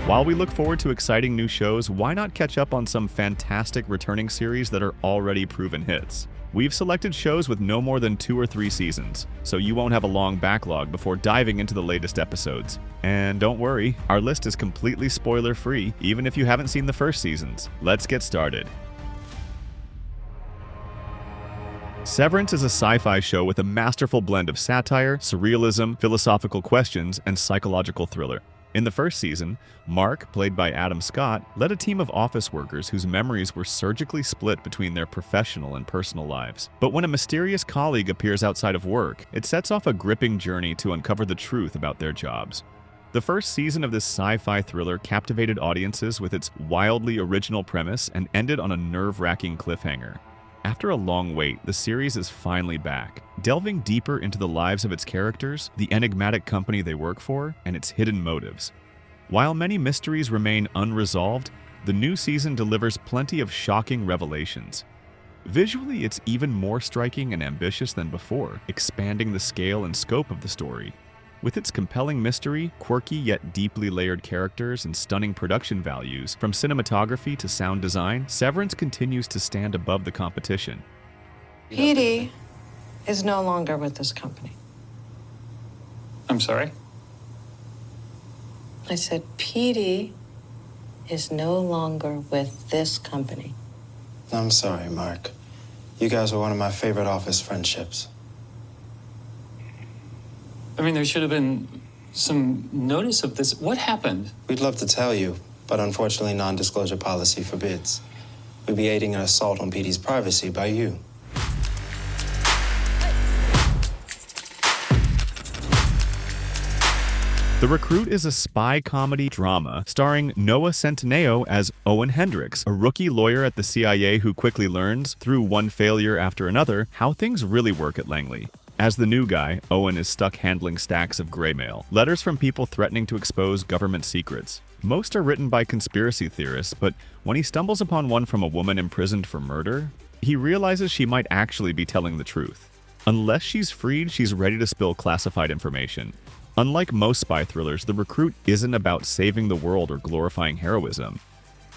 While we look forward to exciting new shows, why not catch up on some fantastic returning series that are already proven hits? We've selected shows with no more than 2 or 3 seasons, so you won't have a long backlog before diving into the latest episodes. And don't worry, our list is completely spoiler-free, even if you haven't seen the first seasons. Let's get started. Severance is a sci-fi show with a masterful blend of satire, surrealism, philosophical questions, and psychological thriller. In the first season, Mark, played by Adam Scott, led a team of office workers whose memories were surgically split between their professional and personal lives. But when a mysterious colleague appears outside of work, it sets off a gripping journey to uncover the truth about their jobs. The first season of this sci-fi thriller captivated audiences with its wildly original premise and ended on a nerve-wracking cliffhanger. After a long wait, the series is finally back, delving deeper into the lives of its characters, the enigmatic company they work for, and its hidden motives. While many mysteries remain unresolved, the new season delivers plenty of shocking revelations. Visually, it's even more striking and ambitious than before, expanding the scale and scope of the story. With its compelling mystery, quirky yet deeply layered characters, and stunning production values, from cinematography to sound design, Severance continues to stand above the competition. Petey is no longer with this company. I'm sorry? I said Petey is no longer with this company. I'm sorry, Mark. You guys were one of my favorite office friendships. I mean, there should have been some notice of this. What happened? We'd love to tell you, but unfortunately non-disclosure policy forbids. We'd be aiding an assault on Petey's privacy by you. The Recruit is a spy comedy drama starring Noah Centineo as Owen Hendricks, a rookie lawyer at the CIA who quickly learns, through one failure after another, how things really work at Langley. As the new guy, Owen is stuck handling stacks of gray mail, letters from people threatening to expose government secrets. Most are written by conspiracy theorists, but when he stumbles upon one from a woman imprisoned for murder, he realizes she might actually be telling the truth. Unless she's freed, she's ready to spill classified information. Unlike most spy thrillers, The Recruit isn't about saving the world or glorifying heroism.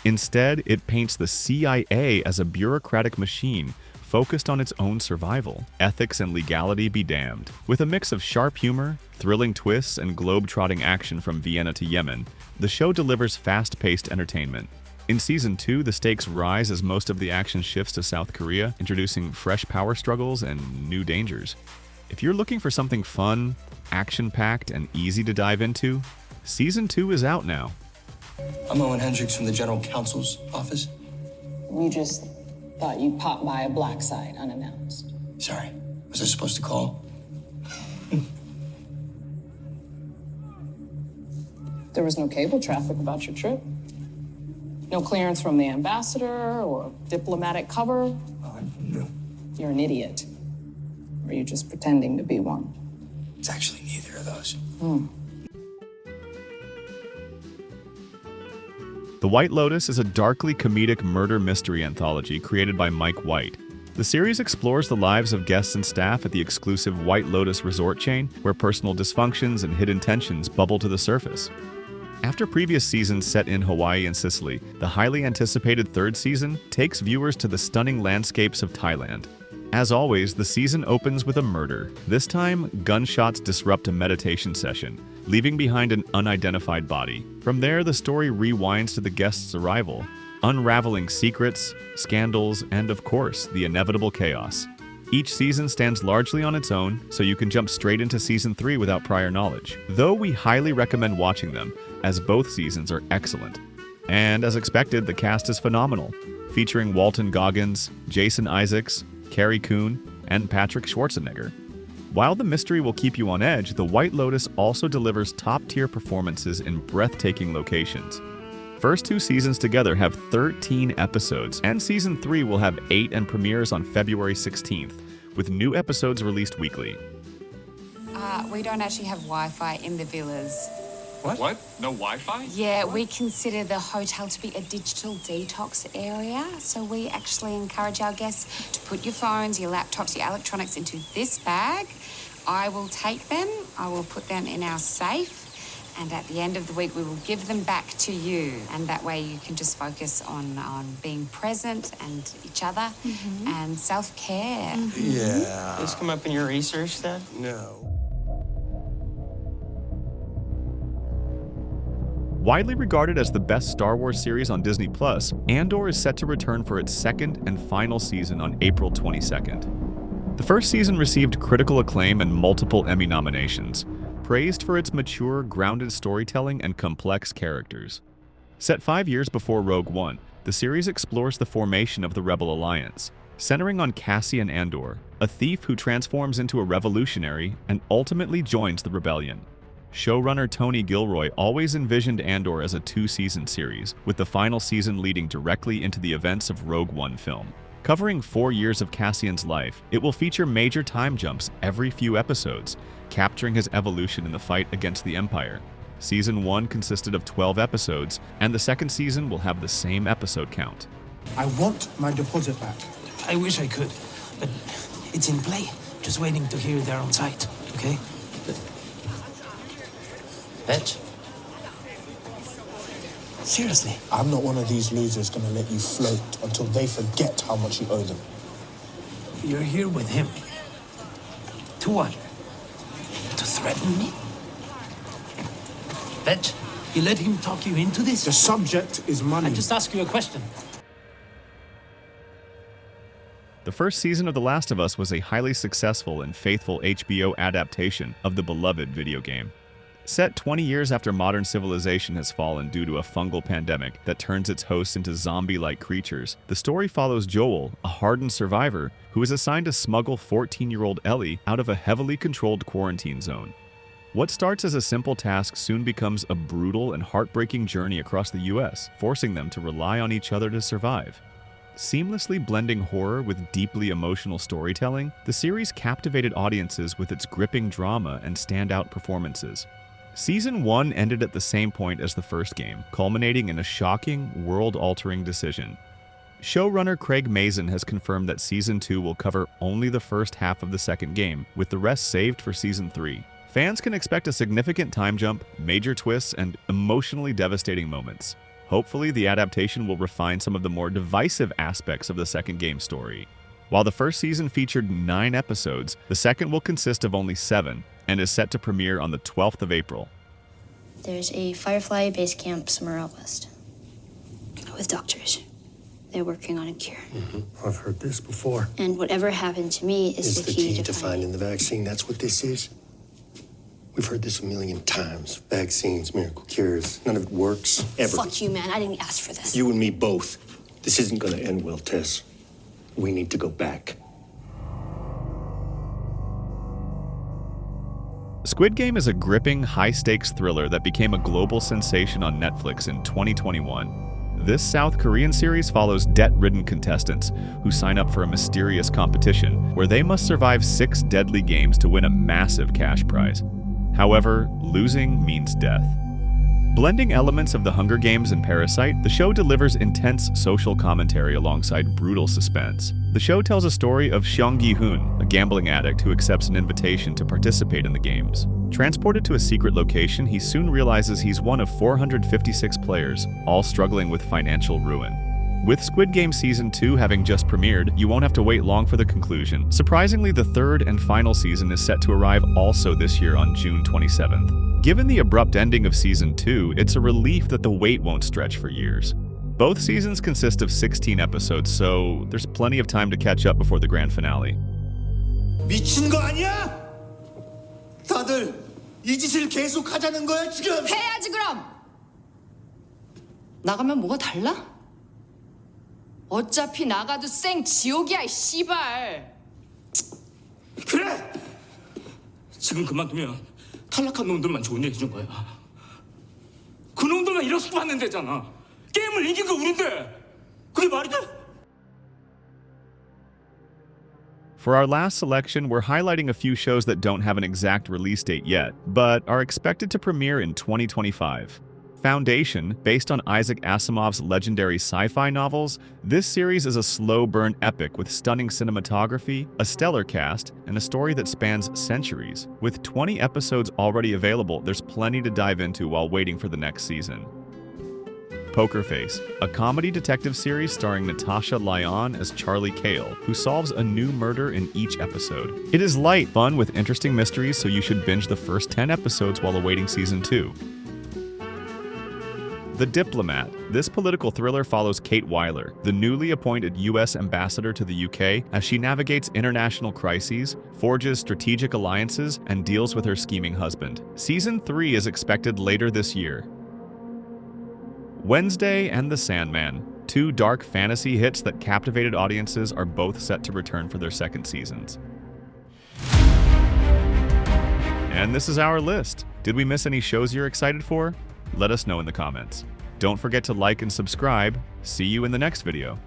Instead, it paints the CIA as a bureaucratic machine focused on its own survival. Ethics and legality be damned. With a mix of sharp humor, thrilling twists, and globe-trotting action from Vienna to Yemen, the show delivers fast-paced entertainment. In Season 2, the stakes rise as most of the action shifts to South Korea, introducing fresh power struggles and new dangers. If you're looking for something fun, action-packed, and easy to dive into, Season 2 is out now. I'm Owen Hendricks from the General Counsel's office. You just thought you'd pop by a black site unannounced. Sorry, was I supposed to call? There was no cable traffic about your trip. No clearance from the ambassador or diplomatic cover. No. You're an idiot. Or are you just pretending to be one? It's actually neither of those. The White Lotus is a darkly comedic murder mystery anthology created by Mike White. The series explores the lives of guests and staff at the exclusive White Lotus resort chain, where personal dysfunctions and hidden tensions bubble to the surface. After previous seasons set in Hawaii and Sicily, the highly anticipated third season takes viewers to the stunning landscapes of Thailand. As always, the season opens with a murder. This time, gunshots disrupt a meditation session, leaving behind an unidentified body. From there, the story rewinds to the guest's arrival, unraveling secrets, scandals, and of course, the inevitable chaos. Each season stands largely on its own, so you can jump straight into Season 3 without prior knowledge, though we highly recommend watching them, as both seasons are excellent. And as expected, the cast is phenomenal, featuring Walton Goggins, Jason Isaacs, Carrie Coon, and Patrick Schwarzenegger. While the mystery will keep you on edge, The White Lotus also delivers top-tier performances in breathtaking locations. First 2 seasons together have 13 episodes, and Season 3 will have 8 and premieres on February 16th, with new episodes released weekly. We don't actually have Wi-Fi in the villas. What? No Wi-Fi? Yeah, we consider the hotel to be a digital detox area, so we actually encourage our guests to put your phones, your laptops, your electronics into this bag. I will take them, I will put them in our safe, And at the end of the week, we will give them back to you. And that way you can just focus on being present and each other and self-care. Yeah. This come up in your research, Dad? No. Widely regarded as the best Star Wars series on Disney+, Andor is set to return for its second and final season on April 22nd. The first season received critical acclaim and multiple Emmy nominations, praised for its mature, grounded storytelling and complex characters. Set 5 years before Rogue One, the series explores the formation of the Rebel Alliance, centering on Cassian Andor, a thief who transforms into a revolutionary and ultimately joins the rebellion. Showrunner Tony Gilroy always envisioned Andor as a 2-season series, with the final season leading directly into the events of Rogue One film. Covering 4 years of Cassian's life, it will feature major time jumps every few episodes, capturing his evolution in the fight against the Empire. Season 1 consisted of 12 episodes, and the second season will have the same episode count. I want my deposit back. I wish I could, but it's in play. Just waiting to hear they're on site, okay? Bitch. Seriously. I'm not one of these losers gonna let you float until they forget how much you owe them. You're here with him. To what? To threaten me? Bitch. You let him talk you into this? The subject is money. I just ask you a question. The first season of The Last of Us was a highly successful and faithful HBO adaptation of the beloved video game. Set 20 years after modern civilization has fallen due to a fungal pandemic that turns its hosts into zombie-like creatures, the story follows Joel, a hardened survivor, who is assigned to smuggle 14-year-old Ellie out of a heavily controlled quarantine zone. What starts as a simple task soon becomes a brutal and heartbreaking journey across the US, forcing them to rely on each other to survive. Seamlessly blending horror with deeply emotional storytelling, the series captivated audiences with its gripping drama and standout performances. Season 1 ended at the same point as the first game, culminating in a shocking, world-altering decision. Showrunner Craig Mazin has confirmed that Season 2 will cover only the first half of the second game, with the rest saved for Season 3. Fans can expect a significant time jump, major twists, and emotionally devastating moments. Hopefully, the adaptation will refine some of the more divisive aspects of the second game story. While the first season featured 9 episodes, the second will consist of only 7, and is set to premiere on the 12th of April. There's a Firefly base camp somewhere out west. With doctors. They're working on a cure. I've heard this before. And whatever happened to me is the key to finding the vaccine. That's what this is. We've heard this a million times. Vaccines, miracle cures. None of it works, ever. Fuck you, man. I didn't ask for this. You and me both. This isn't gonna end well, Tess. We need to go back. Squid Game is a gripping, high-stakes thriller that became a global sensation on Netflix in 2021. This South Korean series follows debt-ridden contestants who sign up for a mysterious competition where they must survive 6 deadly games to win a massive cash prize. However, losing means death. Blending elements of The Hunger Games and Parasite, the show delivers intense social commentary alongside brutal suspense. The show tells a story of Seong Gi-hoon, a gambling addict who accepts an invitation to participate in the games. Transported to a secret location, he soon realizes he's one of 456 players, all struggling with financial ruin. With Squid Game Season 2 having just premiered, you won't have to wait long for the conclusion. Surprisingly, the third and final season is set to arrive also this year on June 27th. Given the abrupt ending of Season 2, it's a relief that the wait won't stretch for years. Both seasons consist of 16 episodes, so there's plenty of time to catch up before the grand finale. 미친 거 아니야? 다들 이 짓을 계속 하자는 거야, 지금? 해야지 그럼. 나가면 뭐가 달라? 어차피 나가도 생 지옥이야, 이 씨발. 그래! 지금 그만두면 탈락한 놈들만 좋은 얘기 해준 거야. 그 놈들만 이렇게 받는 데잖아. 게임을 이긴 거 우린데. 그게 말이 돼? For our last selection, we're highlighting a few shows that don't have an exact release date yet, but are expected to premiere in 2025. Foundation, based on Isaac Asimov's legendary sci-fi novels, this series is a slow-burn epic with stunning cinematography, a stellar cast, and a story that spans centuries. With 20 episodes already available, there's plenty to dive into while waiting for the next season. Poker Face, a comedy detective series starring Natasha Lyonne as Charlie Cale, who solves a new murder in each episode. It is light, fun, with interesting mysteries, so you should binge the first 10 episodes while awaiting season 2. The Diplomat. This political thriller follows Kate Weiler, the newly appointed U.S. ambassador to the UK, as she navigates international crises, forges strategic alliances, and deals with her scheming husband. Season 3 is expected later this year. Wednesday and The Sandman. Two dark fantasy hits that captivated audiences are both set to return for their second seasons. And this is our list. Did we miss any shows you're excited for? Let us know in the comments. Don't forget to like and subscribe. See you in the next video.